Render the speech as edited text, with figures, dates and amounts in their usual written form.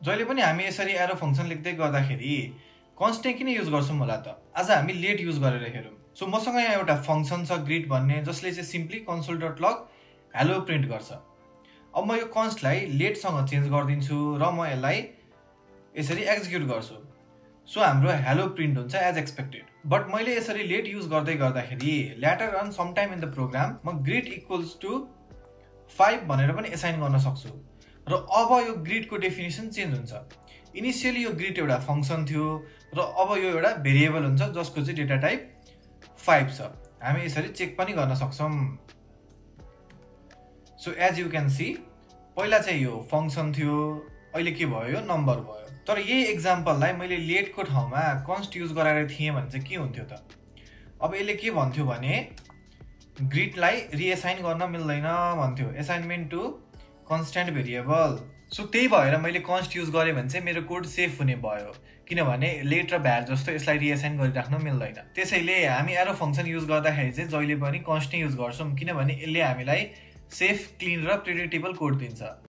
जहिले पनि हामी यसरी एरो फंक्सन लेख्दै गर्दाखेरि कन्स्ट किन युज गर्छौं होला त? आज हामी लेट युज गरेर हेरौं। सो मसँग यहाँ एउटा फंक्सन छ ग्रीट भन्ने, जसले चाहिँ सिम्पली console.log हेलो प्रिन्ट गर्छ। अब म यो कन्स्टलाई लेट सँग चेन्ज गर्दिन्छु र म यसलाई यसरी एक्जिक्युट गर्छु। सो हाम्रो हेलो प्रिन्ट हुन्छ एज एक्सपेक्टेड। बट मैले यसरी लेट युज गर्दै गर्दाखेरि later on some time in the program म ग्रीट इक्वल्स टु 5 भनेर पनि एसाइन गर्न सक्छु र अब यो ग्रीटको डेफिनेसन चेन्ज हुन्छ। इनिशियली यो ग्रीट एउटा फंक्सन थियो र अब यो एउटा भेरिएबल हुन्छ जसको चाहिँ डेटा टाइप 5 छ। हामी यसरी चेक पनि गर्न सक्छौं। So as you can see पहिला चाहिँ यो फंक्सन थियो, अहिले के भयो, यो नम्बर भयो। तर यही एक्जाम्पललाई मैले लेटको ठाउँमा कन्स्ट युज गराएर थिएँ भने चाहिँ के हुन्थ्यो त? अब यसले के भन्थ्यो भने ग्रीटलाई रिएसाइन गर्न मिल्दैन भन्थ्यो, assignment to constant variable. So त्यही भएर मैले कन्स्ट युज गरेँ भने चाहिँ मेरो कोड सेफ हुने भयो, किनभने लेट र भ्यार जस्तो यसलाई रिएसाइन गरिराख्न मिल्दैन। त्यसैले हामी एरो फंक्सन युज गर्दाखेरि चाहिँ जहिले पनि कन्स्ट नै युज गर्छौं, किनभने यसले हामीलाई सेफ, क्लिन र प्रेडिक्टेबल कोड दिन्छ।